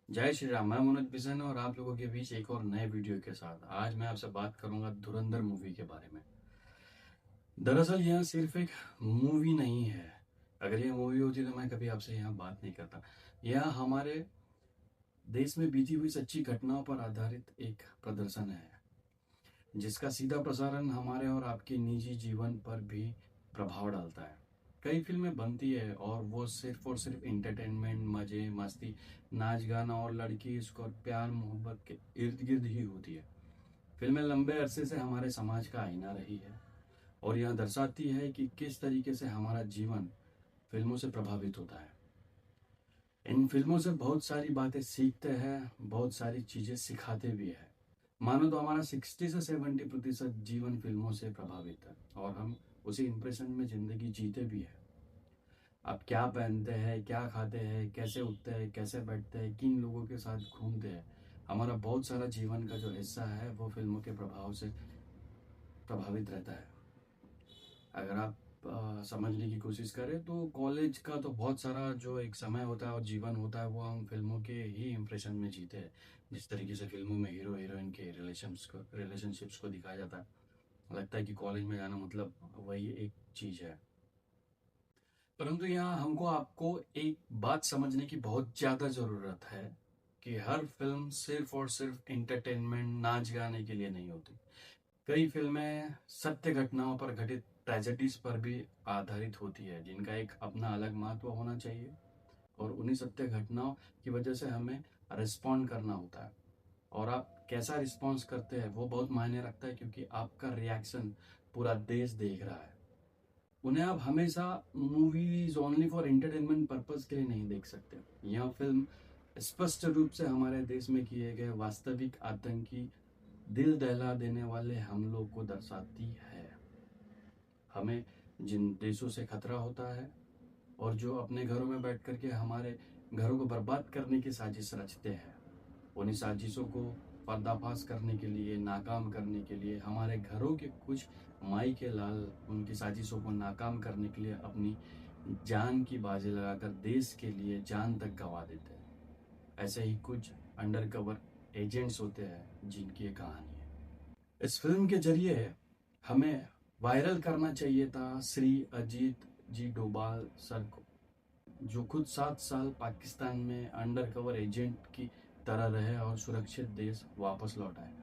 जय श्री राम। मैं मनोज बिसन और आप लोगों के बीच एक और नए वीडियो के साथ आज मैं आपसे बात करूंगा धुरंधर मूवी के बारे में। दरअसल यह सिर्फ एक मूवी नहीं है। अगर यह मूवी होती तो मैं कभी आपसे यहाँ बात नहीं करता। यह हमारे देश में बीती हुई सच्ची घटनाओं पर आधारित एक प्रदर्शन है, जिसका सीधा प्रसारण हमारे और आपके निजी जीवन पर भी प्रभाव डालता है। कई फिल्में बनती है और वो सिर्फ और सिर्फ इंटरटेनमेंट, मजे मस्ती, नाच गाना और लड़की इश्क और प्यार मोहब्बत के इर्द गिर्द ही होती है। फिल्में लंबे अरसे से हमारे समाज का आईना रही है और यह दर्शाती है कि किस तरीके से हमारा जीवन फिल्मों से प्रभावित होता है। इन फिल्मों से बहुत सारी बातें सीखते हैं, बहुत सारी चीजें सिखाते भी है। मानो तो हमारा 60 से 70% जीवन फिल्मों से प्रभावित है और हम उसी इंप्रेशन में जिंदगी जीते भी है। आप क्या पहनते हैं, क्या खाते हैं, कैसे उठते हैं, कैसे बैठते हैं, किन लोगों के साथ घूमते हैं, हमारा बहुत सारा जीवन का जो हिस्सा है वो फिल्मों के प्रभाव से प्रभावित रहता है। अगर आप समझने की कोशिश करें तो कॉलेज का तो बहुत सारा जो एक समय होता है और जीवन होता है वो हम फिल्मों के ही इम्प्रेशन में जीते हैं। जिस तरीके से फिल्मों में हीरो हीरोइन के रिलेशनशिप्स को दिखाया जाता है, लगता है कि कॉलेज में जाना मतलब वही एक चीज़ है। परंतु यहाँ हमको आपको एक बात समझने की बहुत ज़्यादा ज़रूरत है कि हर फिल्म सिर्फ और सिर्फ इंटरटेनमेंट, नाच गाने के लिए नहीं होती। कई फिल्में सत्य घटनाओं पर घटित ट्रेजेडीज पर भी आधारित होती है, जिनका एक अपना अलग महत्व होना चाहिए और उन्हीं सत्य घटनाओं की वजह से हमें रिस्पॉन्ड करना होता है। और आप कैसा रिस्पॉन्स करते हैं वो बहुत मायने रखता है, क्योंकि आपका रिएक्शन पूरा देश देख रहा है। उन्हें आप हमेशा movies only for entertainment purpose के लिए नहीं देख सकते। यह फिल्म स्पष्ट रूप से हमारे देश में किए गए वास्तविक आतंकी, दिल दहला देने वाले हमलों को दर्शाती है। हमें जिन देशों से खतरा होता है और जो अपने घरों में बैठ करके हमारे घरों को बर्बाद करने की साजिश रचते हैं, उन्हीं साजिशों को पर्दाफाश करने के लिए, नाकाम करने के लिए हमारे घरों के कुछ माई के लाल उनकी साजिशों को नाकाम करने के लिए अपनी जान की बाजी लगाकर देश के लिए जान तक गंवा देते हैं। ऐसे ही कुछ अंडर कवर एजेंट्स होते हैं जिनकी ये कहानी है। इस फिल्म के जरिए हमें वायरल करना चाहिए था श्री अजीत जी डोभाल सर को, जो खुद 7 साल पाकिस्तान में अंडर कवर एजेंट की तरह रहे और सुरक्षित देश वापस लौट आए।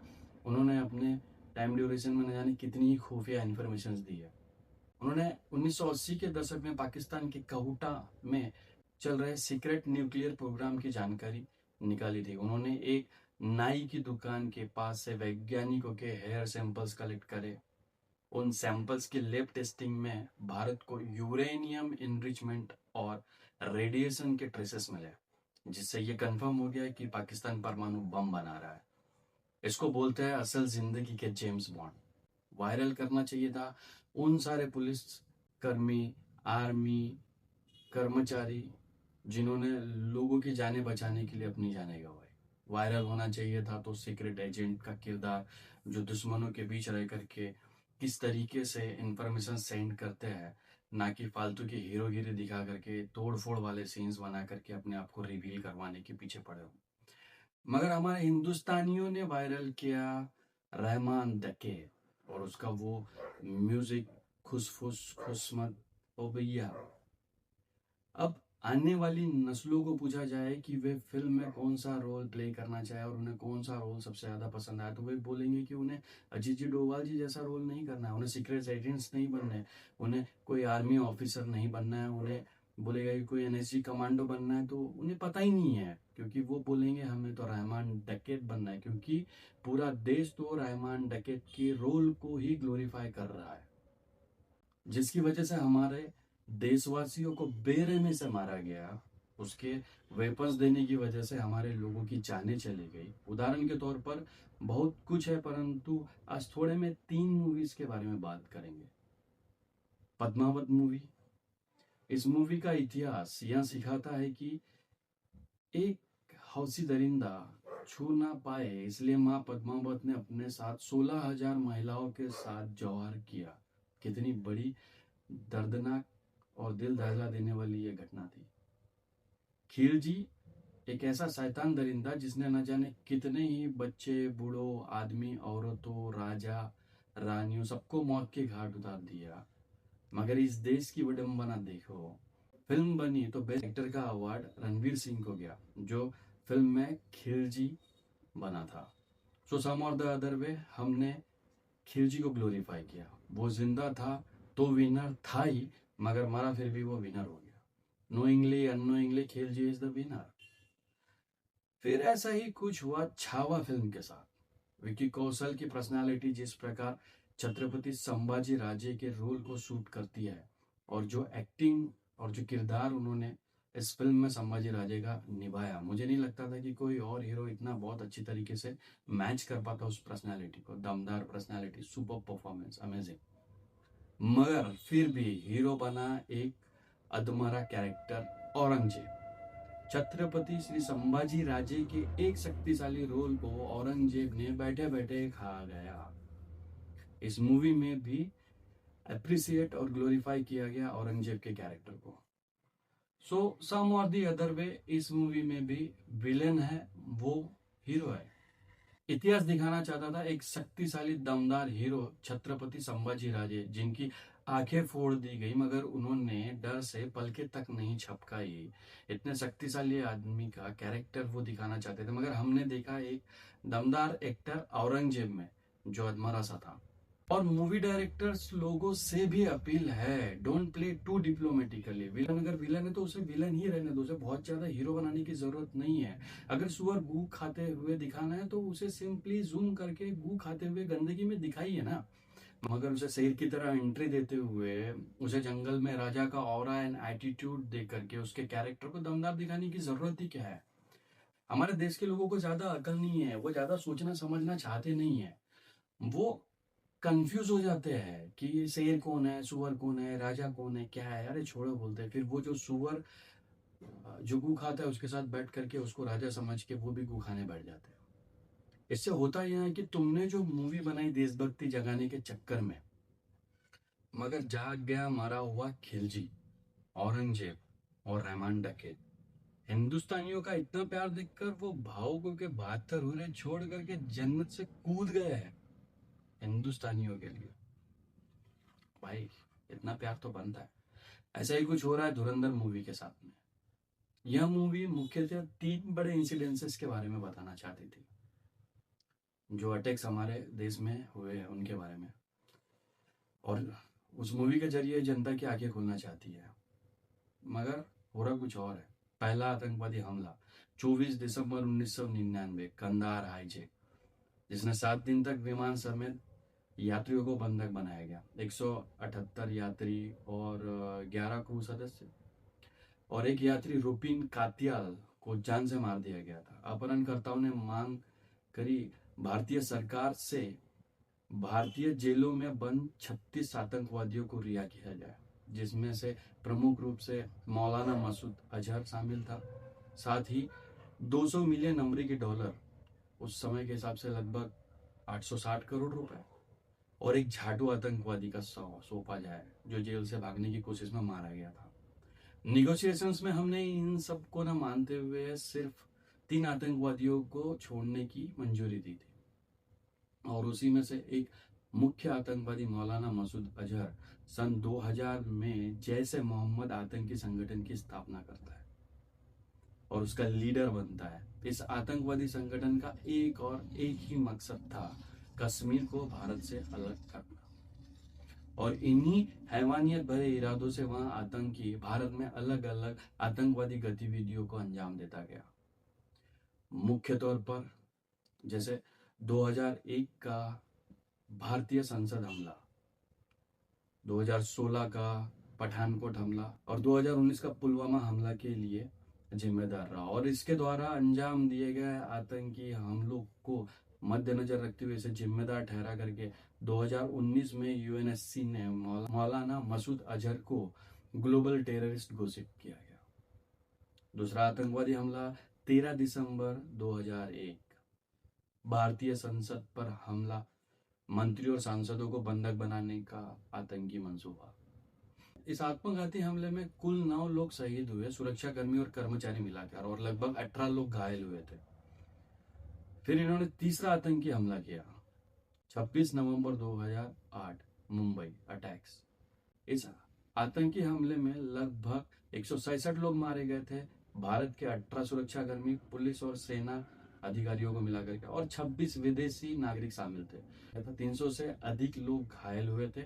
उन्होंने अपने टाइम ड्यूरेशन में न जाने कितनी ही खुफिया इन्फॉर्मेशन दी है। उन्होंने 1980 के दशक में पाकिस्तान के कहूटा में चल रहे सीक्रेट न्यूक्लियर प्रोग्राम की जानकारी निकाली थी। उन्होंने एक नाई की दुकान के पास से वैज्ञानिकों के हेयर सैंपल्स कलेक्ट करे। उन सैंपल्स की लैब टेस्टिंग में भारत को यूरेनियम इनरिचमेंट और रेडिएशन के ट्रेसेस मिले, जिससे ये कंफर्म हो गया कि पाकिस्तान परमाणु बम बना रहा है। इसको बोलते हैं असल जिंदगी के जेम्स बॉन्ड। वायरल करना चाहिए था उन सारे पुलिस कर्मी, आर्मी कर्मचारी जिन्होंने लोगों की जानें बचाने के लिए अपनी जानें गंवाई। वायरल होना चाहिए था तो सीक्रेट एजेंट का किरदार, जो दुश्मनों के बीच रह करके किस तरीके से इंफॉर्मेशन सेंड करते हैं, ना कि फालतू की हीरोगिरी दिखा करके तोड़ फोड़ वाले सीन्स बना करके अपने आप को रिवील करवाने के पीछे पड़े हो। मगर हमारे हिंदुस्तानियों ने वायरल किया रहमान डकैत और उसका वो म्यूजिक, खुशफुस खुशमत ओ भैया। अब आने वाली नस्लों को पूछा जाए कि वे फिल्म में कौन सा रोल प्ले करना चाहे और उन्हें कौन सा रोल सबसे ज़्यादा पसंद आया, तो वे बोलेंगे कि उन्हें अजीत जी डोभाल जी जैसा रोल नहीं करना है, उन्हें सीक्रेट एजेंट्स नहीं बनना है, उन्हें कोई आर्मी ऑफिसर नहीं बनना है, उन्हें बोलेगा कि कोई एनएसजी कमांडो बनना है, तो उन्हें पता ही नहीं है। क्योंकि वो बोलेंगे हमें तो रहमान डकैत बनना है, क्योंकि पूरा देश तो रहमान डकैत के रोल को ही ग्लोरीफाई कर रहा है, जिसकी वजह से हमारे देशवासियों को बेरहमी से मारा गया। उसके वेपन्स देने की वजह से हमारे लोगों की जानें चली गई। उदाहरण के तौर पर बहुत कुछ है, परंतु आज थोड़े में 3 मूवीज के बारे में बात करेंगे। पद्मावत मूवी। इस मूवी का इतिहास यह सिखाता है कि एक हौसी दरिंदा छू ना पाए, इसलिए माँ पद्मावत ने अपने साथ 16,000 महिलाओं के साथ जौहर किया। कितनी बड़ी, दर्दनाक और दिल दहला देने वाली ये घटना थी। खिलजी एक ऐसा शैतान दरिंदा जिसने न जाने कितने ही बच्चे, बूढ़ों, आदमी, औरतों, राजा, रानियों सबको मौत के घाट उतार दिया। मगर इस देश की विडंबना देखो, फिल्म बनी तो बेस्ट एक्टर का अवार्ड रणवीर सिंह को गया, जो फिल्म में खिलजी बना था। सो सम और द अदर वे, हमने खिलजी को ग्लोरीफाई किया। वो जिंदा था तो विनर था ही, मगर मरा फिर भी वो विनर हो गया। Knowingly unknowingly Khilji is the winner. फिर ऐसा ही कुछ हुआ छावा फिल्म के साथ। विकी कौशल की पर्सनालिटी जिस प्रकार छत्रपति संभाजी राजे के रोल को सूट करती है, और जो एक्टिंग और जो किरदार उन्होंने इस फिल्म में संभाजी राजे का निभाया, मुझे नहीं लगता था कि कोई और हीरो इतना बहुत अच्छी तरीके से मैच कर पाता उस पर्सनालिटी को। दमदार पर्सनालिटी, सुपर परफॉर्मेंस, अमेजिंग। मगर फिर भी हीरो बना एक अधमरा कैरेक्टर, औरंगजेब। छत्रपति श्री संभाजी राजे के एक शक्तिशाली रोल को औरंगजेब ने बैठे बैठे खा गया। इस मूवी में भी अप्रिसिएट और ग्लोरीफाई किया गया औरंगजेब के कैरेक्टर को। सो सम और दी अदर वे, इस मूवी में भी विलेन है वो हीरो है। इतिहास दिखाना चाहता था एक शक्तिशाली दमदार हीरो छत्रपति संभाजी राजे, जिनकी आंखें फोड़ दी गई मगर उन्होंने डर से पलके तक नहीं झपकाई। इतने शक्तिशाली आदमी का कैरेक्टर वो दिखाना चाहते थे, मगर हमने देखा एक दमदार एक्टर औरंगजेब में जो अधमरा सा था। और मूवी डायरेक्टर्स लोगों से भी अपील है, don't play too diplomatically. Villain अगर विलन है तो उसे विलन ही रहने दो, उसे बहुत ज्यादा हीरो बनाने की जरूरत नहीं है। अगर सुअर गू खाते हुए दिखाना है तो उसे सिंपली जूम करके गू खाते हुए गंदगी में दिखाइए ना। मगर उसे शेर की तरह एंट्री देते हुए, उसे जंगल में राजा का ऑरा एंड एटीट्यूड दे करके उसके कैरेक्टर को दमदार दिखाने की जरूरत ही क्या है। हमारे देश के लोगों को ज्यादा अकल नहीं है, वो ज्यादा सोचना समझना चाहते नहीं है। वो कंफ्यूज हो जाते हैं कि ये शेर कौन है, सुअर कौन है, राजा कौन है, क्या है। अरे छोड़ो बोलते हैं। फिर वो जो सुअर जो गू खाता है उसके साथ बैठ करके उसको राजा समझ के वो भी गू खाने बैठ जाते हैं। इससे होता यह है कि तुमने जो मूवी बनाई देशभक्ति जगाने के चक्कर में, मगर जाग गया मरा हुआ खिलजी, औरंगजेब और रहमान डकैत। हिंदुस्तानियों का इतना प्यार देखकर वो भावुकों के 72 हुरे छोड़ करके जन्नत से कूद गए हैं हिंदुस्तानियों के लिए। भाई इतना प्यार तो बनता है। ऐसा ही कुछ हो रहा है धुरंधर मूवी के साथ में। यह मूवी मुख्यतः 3 बड़े इंसिडेंसेस के बारे में बताना चाहती थी, जो अटैक्स हमारे देश में हुए हैं उनके बारे में, और उस मूवी के जरिए जनता की आंखें खोलना चाहती है। मगर हो रहा कुछ और है। पहला आतंकवादी हमला 24 दिसंबर 1999, कंधार हाईजैक, जिसने 7 दिन तक विमान समेत यात्रियों को बंधक बनाया गया। 178 यात्री और 11 क्रू सदस्य और एक यात्री रुपिन कातियाल को जान से मार दिया गया था। अपहरणकर्ताओं ने मांग करी भारतीय सरकार से भारतीय जेलों में बंद 36 आतंकवादियों को रिहा किया जाए, जिसमें से प्रमुख रूप से मौलाना मसूद अजहर शामिल था। साथ ही 200 मिलियन अमेरिकी डॉलर, उस समय के हिसाब से लगभग 860 करोड़ रुपए, और एक झाटू आतंकवादी का सौंपा जाए जो जेल से भागने की कोशिश में मारा गया था। निगोशिएशंस में हमने इन सब को न मानते हुए सिर्फ 3 आतंकवादियों को छोड़ने की मंजूरी दी थी, और उसी में से एक मुख्य आतंकवादी मौलाना मसूद अजहर सन 2000 में जैसे मोहम्मद आतंकी संगठन की स्थापना करता है और उसका लीडर बनता है। इस आतंकवादी संगठन का एक ही मकसद था, कश्मीर को भारत से अलग करना। और इन्हीं हैवानियत भरे इरादों से वहां आतंकी भारत में अलग अलग आतंकवादी गतिविधियों को अंजाम देता गया। मुख्य तौर पर जैसे 2001 का भारतीय संसद हमला, 2016 का पठानकोट हमला और 2019 का पुलवामा हमला के लिए जिम्मेदार रहा। और इसके द्वारा अंजाम दिए गए आतंकी हमलों को मद्देनजर रखते हुए इसे जिम्मेदार ठहरा करके 2019 में यूएनएससी ने मौलाना मसूद अजहर को ग्लोबल टेररिस्ट घोषित किया गया। दूसरा आतंकवादी हमला 13 दिसंबर 2001, भारतीय संसद पर हमला, मंत्री और सांसदों को बंधक बनाने का आतंकी मंसूबा। इस आत्मघाती हमले में कुल 9 लोग शहीद हुए, सुरक्षाकर्मी और कर्मचारी मिलाकर, और लगभग 18 लोग घायल हुए थे। फिर इन्होंने तीसरा आतंकी हमला किया 26 नवंबर 2008, मुंबई अटैक्स। इस आतंकी हमले में लगभग 167 लोग मारे गए थे। भारत के 18 सुरक्षाकर्मी, पुलिस और सेना अधिकारियों को मिलाकर के, और 26 विदेशी नागरिक शामिल थे। 300 से अधिक लोग घायल हुए थे।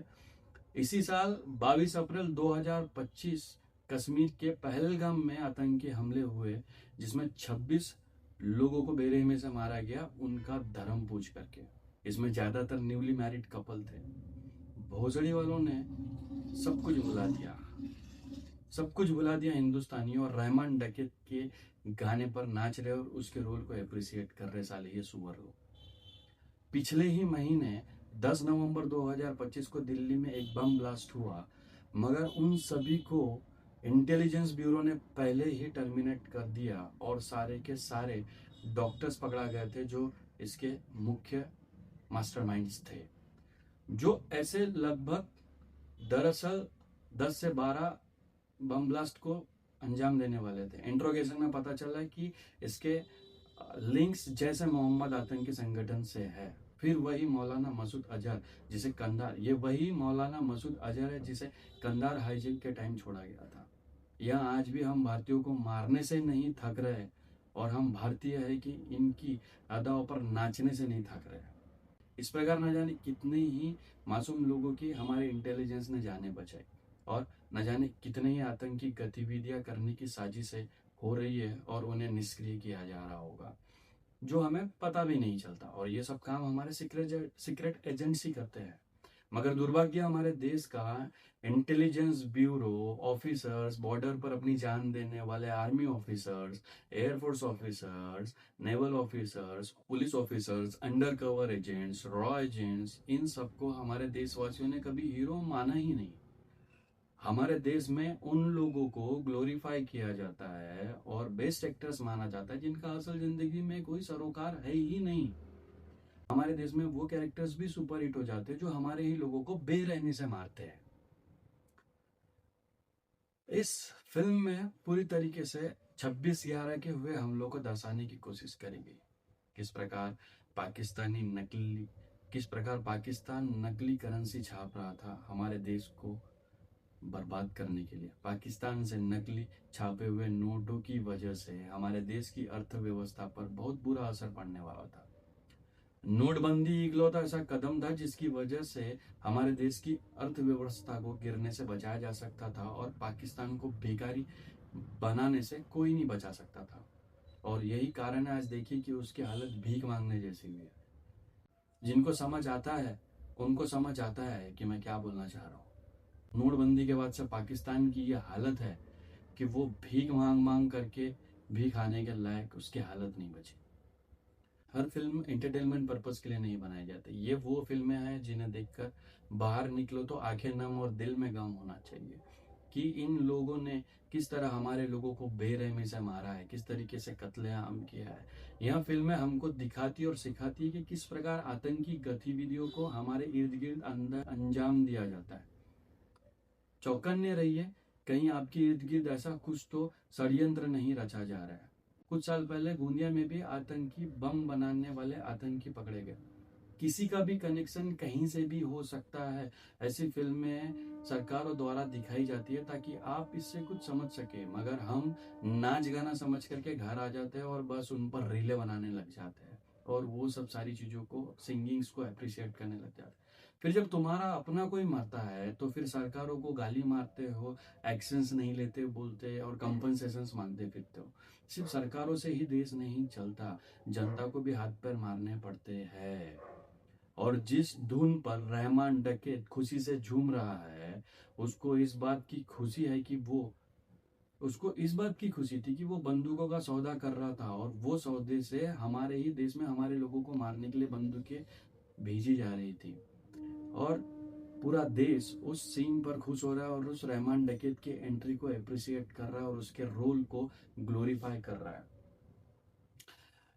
इसी साल 22 अप्रैल 2025 कश्मीर के पहलगाम में आतंकी हमले हुए, जिसमें 26 लोगों को बेरहमी से मारा गया, उनका धर्म पूछ करके। इसमें ज्यादातर न्यूली मैरिड कपल थे। भोसड़ी वालों ने सब कुछ भुला दिया, सब कुछ भुला दिया हिंदुस्तानियों, और रहमान डकैत के गाने पर नाच रहे और उसके रोल को अप्रिशिएट कर रहे साले ये सुअर लोग। पिछले ही महीने 10 नवंबर 2025 को दिल्ली में एक बम ब्लास्ट हुआ, मगर उन सभी को इंटेलिजेंस ब्यूरो ने पहले ही टर्मिनेट कर दिया, और सारे के सारे डॉक्टर्स पकड़ा गए थे जो इसके मुख्य मास्टरमाइंड्स थे, जो ऐसे लगभग दरअसल 10 से 12 बम ब्लास्ट को अंजाम देने वाले थे। इंट्रोगेशन में पता चला कि इसके लिंक्स जैसे मोहम्मद आतंकी संगठन से है। फिर वही मौलाना मसूद अजहर, जिसे कंधार, ये वही मौलाना मसूद अजहर है जिसे कंधार हाईजैक के टाइम छोड़ा गया था। यह आज भी हम भारतीयों को मारने से नहीं थक रहे, और हम भारतीय है कि इनकी अदाओं पर नाचने से नहीं थक रहे। इस प्रकार न जाने कितने ही मासूम लोगों की हमारे इंटेलिजेंस ने जाने बचाई, और न जाने कितने ही आतंकी गतिविधियां करने की साजिशें हो रही है, और उन्हें निष्क्रिय किया जा रहा होगा, जो हमें पता भी नहीं चलता। और ये सब काम हमारे सीक्रेट एजेंसी करते हैं। मगर दुर्भाग्य हमारे देश का इंटेलिजेंस ब्यूरो ऑफिसर्स, बॉर्डर पर अपनी जान देने वाले army officers, air force officers, naval officers, police officers, undercover agents, रॉ एजेंट्स, इन सबको हमारे देशवासियों ने कभी हीरो माना ही नहीं। हमारे देश में उन लोगों को ग्लोरीफाई किया जाता है और बेस्ट एक्टर्स माना जाता है जिनका असल जिंदगी में कोई सरोकार है ही नहीं। हमारे देश में वो कैरेक्टर्स भी सुपर हिट हो जाते हैं जो हमारे ही लोगों को बेरहमी से मारते हैं। इस फिल्म में पूरी तरीके से 26/11 के हुए हमलों को दर्शाने की कोशिश करी गई। किस प्रकार पाकिस्तान नकली करेंसी छाप रहा था हमारे देश को बर्बाद करने के लिए। पाकिस्तान से नकली छापे हुए नोटों की वजह से हमारे देश की अर्थव्यवस्था पर बहुत बुरा असर पड़ने वाला था। नोटबंदी इकलौता ऐसा कदम था जिसकी वजह से हमारे देश की अर्थव्यवस्था को गिरने से बचाया जा सकता था, और पाकिस्तान को बेकारी बनाने से कोई नहीं बचा सकता था। और यही कारण है आज देखिए कि उसकी हालत भीख मांगने जैसी हुई है। जिनको समझ आता है उनको समझ आता है कि मैं क्या बोलना चाह रहा हूँ। नोटबंदी के बाद से पाकिस्तान की ये हालत है कि वो भीख मांग मांग करके भी खाने के लायक उसकी हालत नहीं बची। हर फिल्म एंटरटेनमेंट पर्पस के लिए नहीं बनाई जाती। ये वो फिल्में हैं जिन्हें देखकर बाहर निकलो तो आंखें नम और दिल में गम होना चाहिए कि इन लोगों ने किस तरह हमारे लोगों को बेरहमी से मारा है, किस तरीके से कत्लेआम किया है। यह फिल्में हमको दिखाती और सिखाती है कि किस प्रकार आतंकी गतिविधियों को हमारे इर्द गिर्द अंदर अंजाम दिया जाता है। चौकन्ने रहिए, कहीं आपके इर्द गिर्द ऐसा कुछ तो षड्यंत्र नहीं रचा जा रहा है। कुछ साल पहले गोंदिया में भी आतंकी बम बनाने वाले आतंकी पकड़े गए। किसी का भी कनेक्शन कहीं से भी हो सकता है। ऐसी फिल्में सरकारों द्वारा दिखाई जाती है ताकि आप इससे कुछ समझ सके, मगर हम नाच गाना समझ करके घर आ जाते हैं और बस उन पर रीले बनाने लग जाते हैं, और वो सब सारी चीजों को, सिंगिंग्स को अप्रिशिएट करने लग जाते हैं। फिर जब तुम्हारा अपना कोई मरता है तो फिर सरकारों को गाली मारते हो, एक्शंस नहीं लेते बोलते, और कंपनसेशंस मांगते फिरते हो। सिर्फ सरकारों से ही देश नहीं चलता, जनता को भी हाथ पैर मारने पड़ते हैं। और जिस धुन पर रहमान डकैत खुशी से झूम रहा है, उसको इस बात की खुशी है कि उसको इस बात की खुशी थी कि वो बंदूकों का सौदा कर रहा था, और वो सौदे से हमारे ही देश में हमारे लोगों को मारने के लिए बंदूकें भेजी जा रही थी। और पूरा देश उस सीन पर खुश हो रहा है और उस रहमान डकैत की एंट्री को अप्रिशिएट कर रहा है और उसके रोल को ग्लोरीफाई कर रहा है।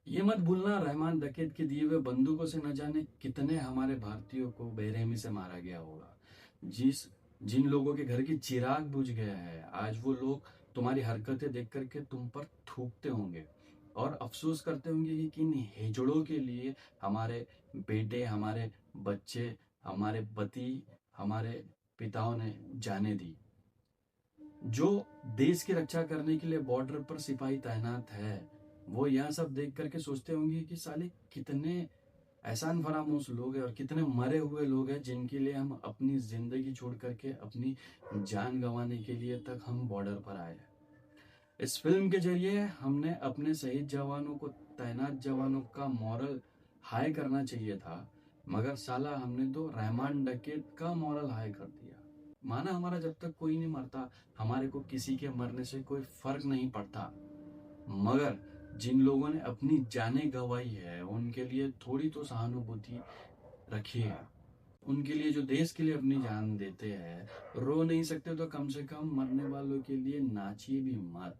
ये मत भूलना, रहमान डकैत के दिए हुए बंदूकों से न जाने कितने हमारे भारतीयों को बेरहमी से मारा गया होगा। जिस जिन लोगों के घर की चिराग बुझ गया है, आज वो लोग तुम्हारी हरकतें देख करके तुम पर थूकते होंगे और अफसोस करते होंगे कि किन हिजड़ों के लिए हमारे बेटे, हमारे बच्चे, हमारे पति, हमारे पिताओं ने जाने दी। जो देश की रक्षा करने के लिए बॉर्डर पर सिपाही तैनात है, वो यह सब देख करके सोचते होंगे कि साले कितने एहसान फरामोश लोग हैं और कितने मरे हुए लोग हैं जिनके लिए हम अपनी जिंदगी छोड़ करके अपनी जान गंवाने के लिए तक हम बॉर्डर पर आए हैं। इस फिल्म के जरिए हमने अपने शहीद जवानों को, तैनात जवानों का मॉरल हाई करना चाहिए था, मगर साला हमने तो रहमान डकैत का मॉरल हाई कर दिया। माना हमारा जब तक कोई नहीं मरता, हमारे को किसी के मरने से कोई फर्क नहीं पड़ता, मगर जिन लोगों ने अपनी जानें गंवाई है उनके लिए थोड़ी तो सहानुभूति रखिए। उनके लिए, जो देश के लिए अपनी जान देते हैं, रो नहीं सकते तो कम से कम मरने वालों के लिए नाचिए भी मत।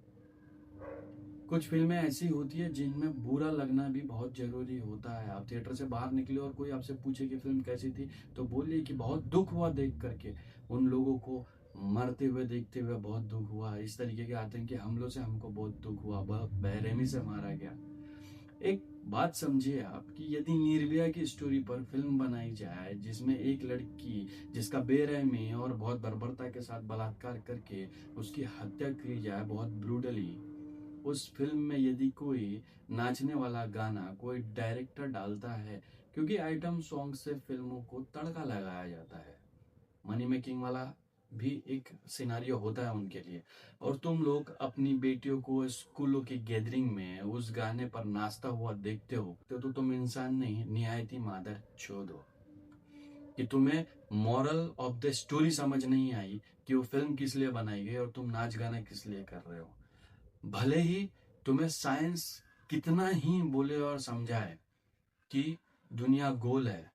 कुछ फिल्में ऐसी होती है जिनमें बुरा लगना भी बहुत जरूरी होता है। आप थिएटर से बाहर निकले और कोई आपसे पूछे कि फिल्म कैसी थी, तो बोलिए कि बहुत दुख हुआ देख करके, उन लोगों को मरते हुए देखते हुए बहुत दुख हुआ, इस तरीके के आतंकी हमलों से हमको बहुत दुख हुआ, बहुत बेरहमी से मारा गया। एक बात समझिए आप कि यदि निर्भया की स्टोरी पर फिल्म बनाई जाए जिसमें एक लड़की जिसका बेरहमी और बहुत बर्बरता के साथ बलात्कार करके उसकी हत्या की जाए बहुत ब्रूटली, उस फिल्म में यदि कोई नाचने वाला गाना कोई डायरेक्टर डालता है, क्योंकि आइटम सॉन्ग से फिल्मों को तड़का लगाया जाता है, मनी मेकिंग वाला भी एक सिनारियो होता है उनके लिए, और तुम लोग अपनी बेटियों को स्कूलों की गैदरिंग में उस गाने पर नाचता हुआ देखते हो, तो तुम इंसान नहीं, निहायती मादर चोद हो कि तुम्हें मॉरल ऑफ द स्टोरी समझ नहीं आई कि वो फिल्म किस लिए बनाई गई और तुम नाच गाना किस लिए कर रहे हो। भले ही तुम्हें साइंस कितना ही बोले और समझाए कि दुनिया गोल है,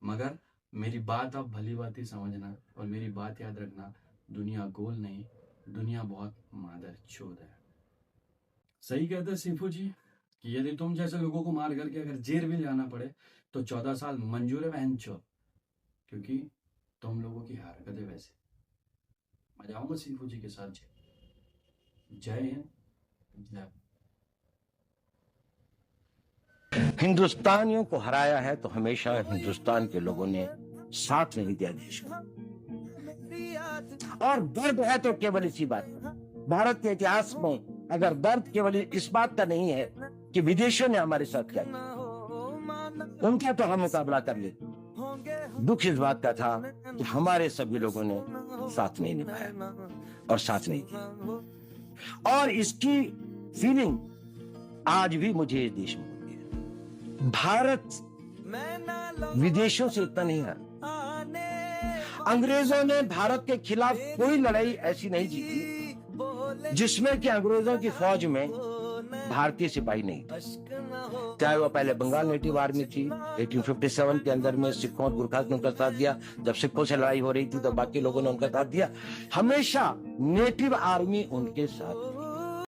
मगर मेरी बात आप भली बात ही समझना और मेरी बात याद रखना, दुनिया गोल नहीं, दुनिया बहुत मादर चोद है। सही कहते हैं सीफू जी कि यदि तुम जैसे लोगों को मार करके अगर जेल भी जाना पड़े तो 14 साल मंजूर है बहन चो, क्योंकि तुम लोगों की हरकतें वैसे। मैं जाऊंगा सीफू जी के साथ जी। जय हिंद, जय। हिंदुस्तानियों को हराया है तो हमेशा हिंदुस्तान के लोगों ने साथ नहीं दिया देश को, और दर्द है तो केवल इसी बात का। भारत के इतिहास में अगर दर्द केवल इस बात का नहीं है कि विदेशों ने हमारे साथ क्या किया, उनका तो हम मुकाबला कर लेते, दुख इस बात का था कि हमारे सभी लोगों ने साथ नहीं निभाया और साथ नहीं दिया, और इसकी फीलिंग आज भी मुझे इस देश में होती है। भारत विदेशों से इतना नहीं है। अंग्रेजों ने भारत के खिलाफ कोई लड़ाई ऐसी नहीं जीती जिसमें कि अंग्रेजों की फौज में भारतीय सिपाही नहीं थे, चाहे वो पहले बंगाल नेटिव आर्मी थी, 1857 के अंदर में सिखों और गुरखास ने उनका साथ दिया, जब सिखों से लड़ाई हो रही थी तो बाकी लोगों ने उनका साथ दिया, हमेशा नेटिव आर्मी उनके साथ।